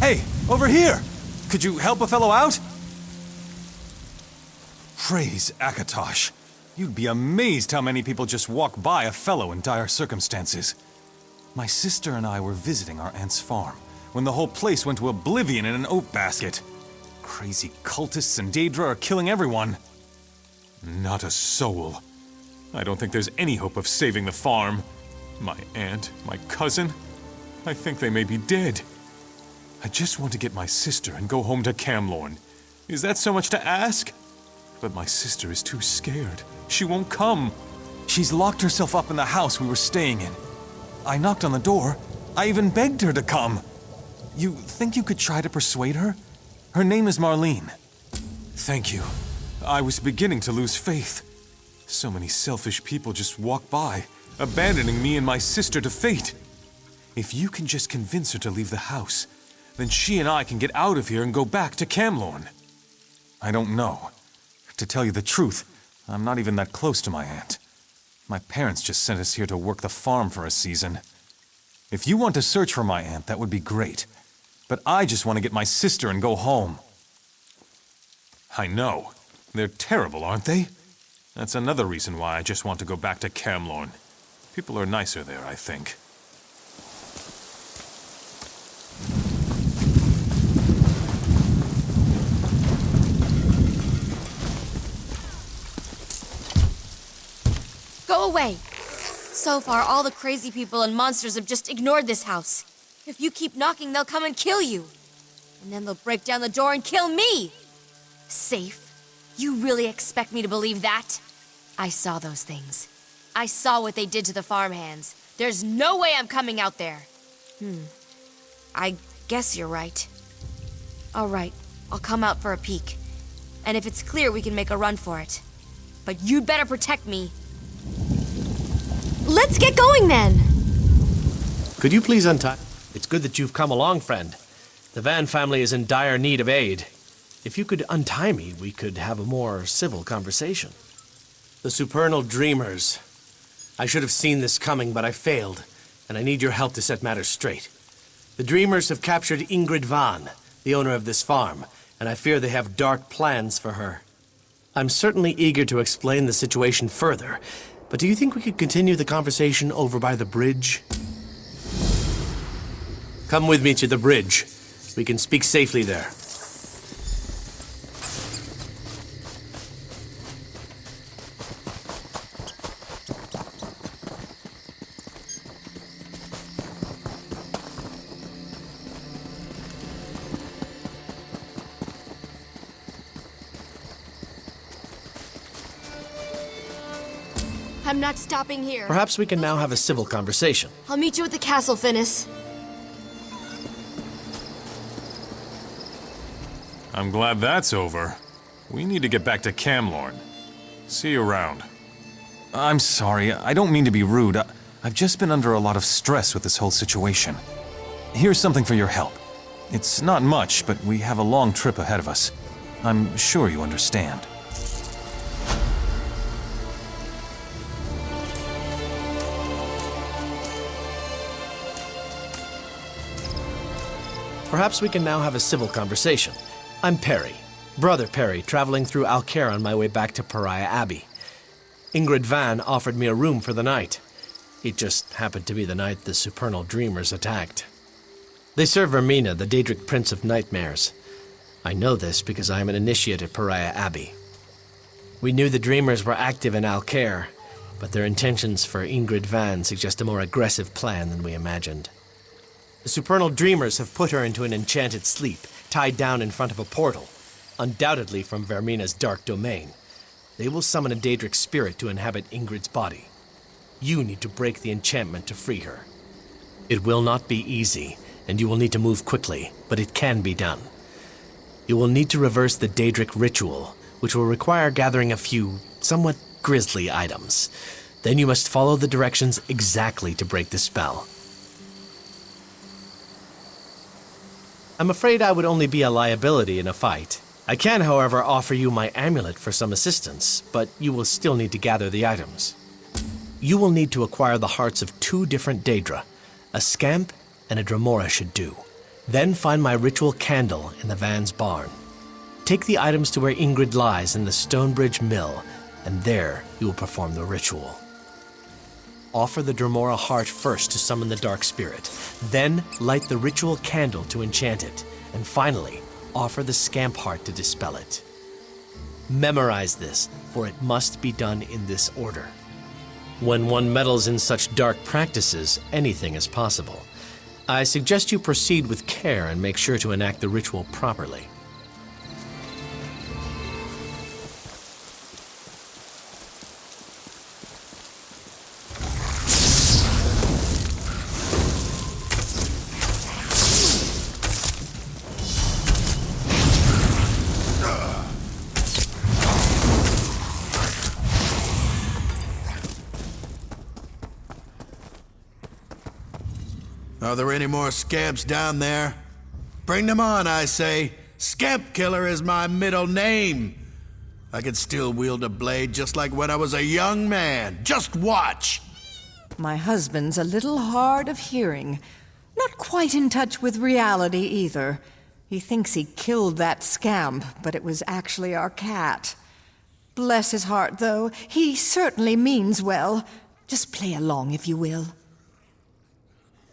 Hey, over here! Could you help a fellow out? Praise Akatosh. You'd be amazed how many people just walk by a fellow in dire circumstances. My sister and I were visiting our aunt's farm when the whole place went to oblivion in an oat basket. Crazy cultists and daedra are killing everyone. Not a soul. I don't think there's any hope of saving the farm. My aunt, my cousin, I think they may be dead. I just want to get my sister and go home to Camlorn. Is that so much to ask? But my sister is too scared. She won't come. She's locked herself up in the house we were staying in. I knocked on the door. I even begged her to come. You think you could try to persuade her? Her name is Marlene. Thank you. I was beginning to lose faith. So many selfish people just walk by, abandoning me and my sister to fate. If you can just convince her to leave the house, then she and I can get out of here and go back to Camlorn. I don't know. To tell you the truth, I'm not even that close to my aunt. My parents just sent us here to work the farm for a season. If you want to search for my aunt, that would be great. But I just want to get my sister and go home. I know. They're terrible, aren't they? That's another reason why I just want to go back to Camlorn. People are nicer there, I think. Go away! So far, all the crazy people and monsters have just ignored this house. If you keep knocking, they'll come and kill you. And then they'll break down the door and kill me! Safe? You really expect me to believe that? I saw those things. I saw what they did to the farmhands. There's no way I'm coming out there. I guess you're right. All right, I'll come out for a peek. And if it's clear, we can make a run for it. But you'd better protect me. Let's get going then! Could you please untie? It's good that you've come along, friend. The Vanne family is in dire need of aid. If you could untie me, we could have a more civil conversation. The Supernal Dreamers. I should have seen this coming, but I failed, and I need your help to set matters straight. The Dreamers have captured Ingride Vanne, the owner of this farm, and I fear they have dark plans for her. I'm certainly eager to explain the situation further, but do you think we could continue the conversation over by the bridge? Come with me to the bridge. We can speak safely there. I'm not stopping here. Perhaps we can now have a civil conversation. I'll meet you at the castle, Phinis. I'm glad that's over. We need to get back to Camlorn. See you around. I'm sorry, I don't mean to be rude. I've just been under a lot of stress with this whole situation. Here's something for your help. It's not much, but we have a long trip ahead of us. I'm sure you understand. Perhaps we can now have a civil conversation. I'm Perry, Brother Perry, traveling through Alcaire on my way back to Pariah Abbey. Ingride Vanne offered me a room for the night. It just happened to be the night the Supernal Dreamers attacked. They serve Vermina, the daedric prince of nightmares. I know this because I am an initiate at Pariah Abbey. We knew the Dreamers were active in Alcaire, but their intentions for Ingride Vanne suggest a more aggressive plan than we imagined. The Supernal Dreamers have put her into an enchanted sleep, tied down in front of a portal, undoubtedly from Vermina's dark domain. They will summon a daedric spirit to inhabit Ingrid's body. You need to break the enchantment to free her. It will not be easy, and you will need to move quickly, but it can be done. You will need to reverse the daedric ritual, which will require gathering a few somewhat grisly items. Then you must follow the directions exactly to break the spell. I'm afraid I would only be a liability in a fight. I can, however, offer you my amulet for some assistance, but you will still need to gather the items. You will need to acquire the hearts of 2 different daedra. A scamp and a Dremora should do. Then find my ritual candle in the Vanne's barn. Take the items to where Ingrid lies in the Stonebridge Mill, and there you will perform the ritual. Offer the Dremora heart first to summon the dark spirit, then light the ritual candle to enchant it, and finally, offer the scamp heart to dispel it. Memorize this, for it must be done in this order. When one meddles in such dark practices, anything is possible. I suggest you proceed with care and make sure to enact the ritual properly. Are there any more scamps down there? Bring them on, I say. Scamp Killer is my middle name. I can still wield a blade just like when I was a young man. Just watch! My husband's a little hard of hearing. Not quite in touch with reality either. He thinks he killed that scamp, but it was actually our cat. Bless his heart, though. He certainly means well. Just play along, if you will.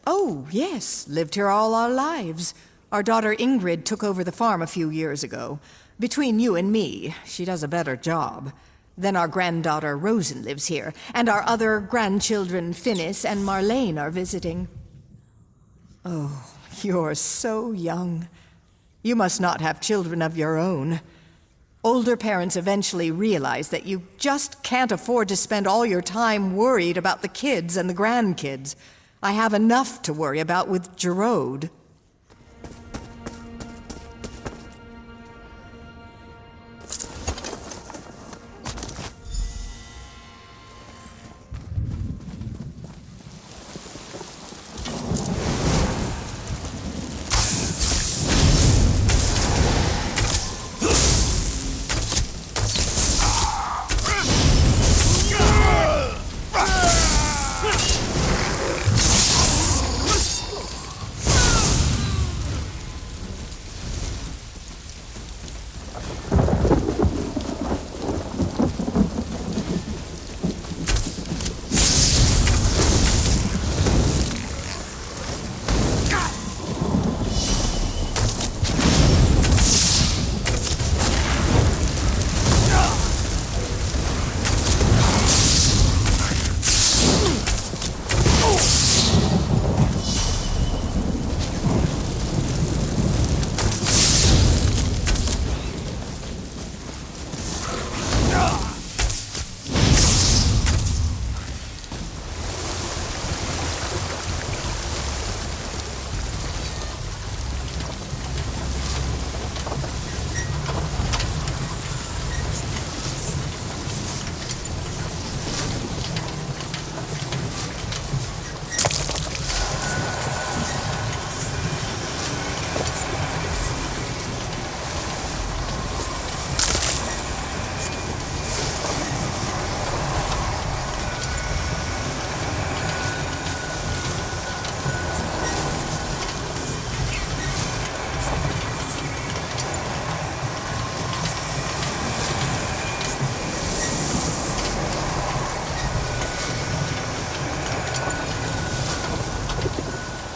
Oh, yes. Lived here all our lives. Our daughter Ingrid took over the farm a few years ago. Between you and me, she does a better job. Then our granddaughter Rozenn lives here, and our other grandchildren Phinis and Marlene are visiting. Oh, you're so young. You must not have children of your own. Older parents eventually realize that you just can't afford to spend all your time worried about the kids and the grandkids. I have enough to worry about with Gerode.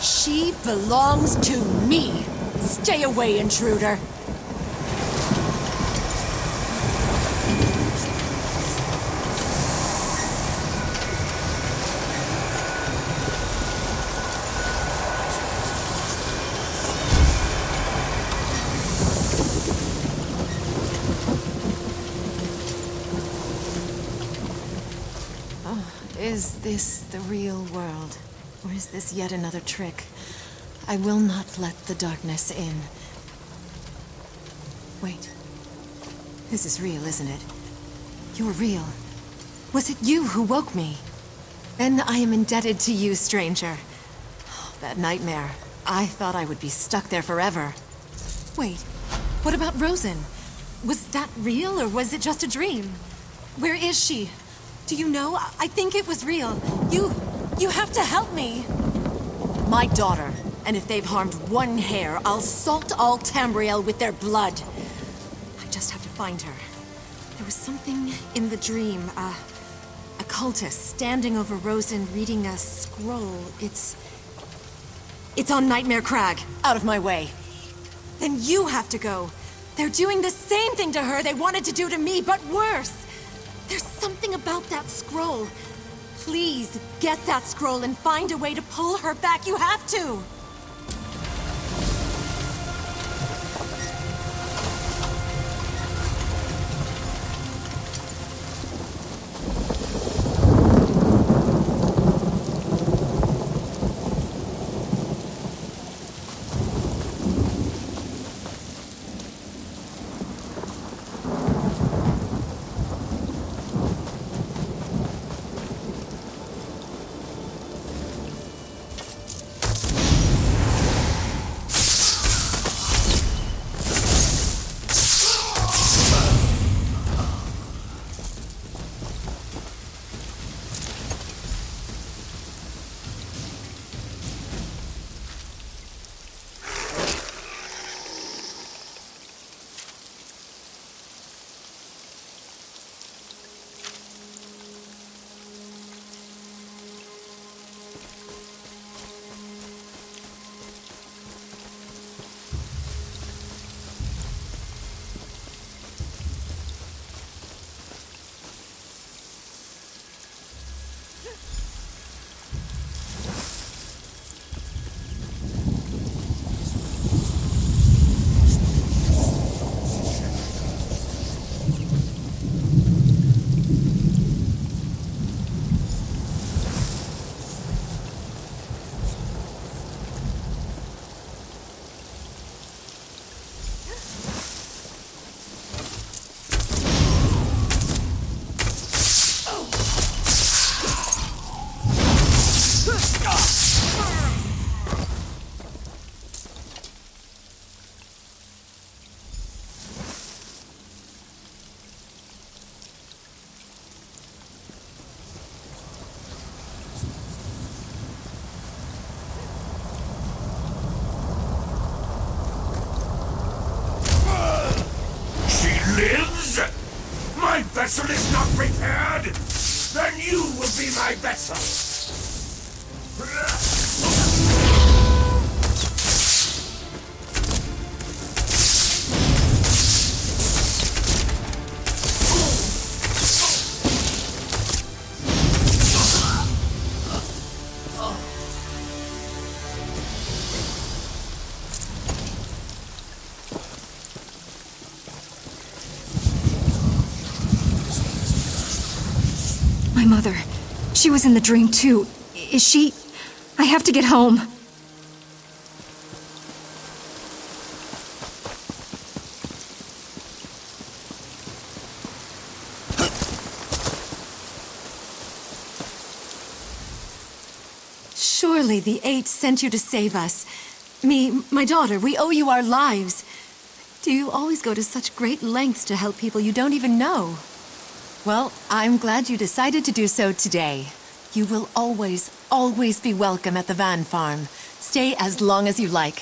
She belongs to me. Stay away, intruder. Is this the real world? Or is this yet another trick? I will not let the darkness in. Wait. This is real, isn't it? You're real. Was it you who woke me? Then I am indebted to you, stranger. That nightmare. I thought I would be stuck there forever. Wait, what about Rozenn? Was that real, or was it just a dream? Where is she? Do you know? I think it was real. You have to help me. My daughter. And if they've harmed one hair, I'll salt all Tamriel with their blood. I just have to find her. There was something in the dream, a cultist standing over Rozenn reading a scroll. It's on Nightmare Crag. Out of my way. Then you have to go. They're doing the same thing to her they wanted to do to me, but worse. There's something about that scroll. Please, get that scroll and find a way to pull her back. You have to! My vessel is not repaired! Then you will be my vessel! My mother. She was in the dream too. Is she... I have to get home. Surely the Eight sent you to save us. Me, my daughter, we owe you our lives. Do you always go to such great lengths to help people you don't even know? Well, I'm glad you decided to do so today. You will always, always be welcome at the Vanne Farm. Stay as long as you like.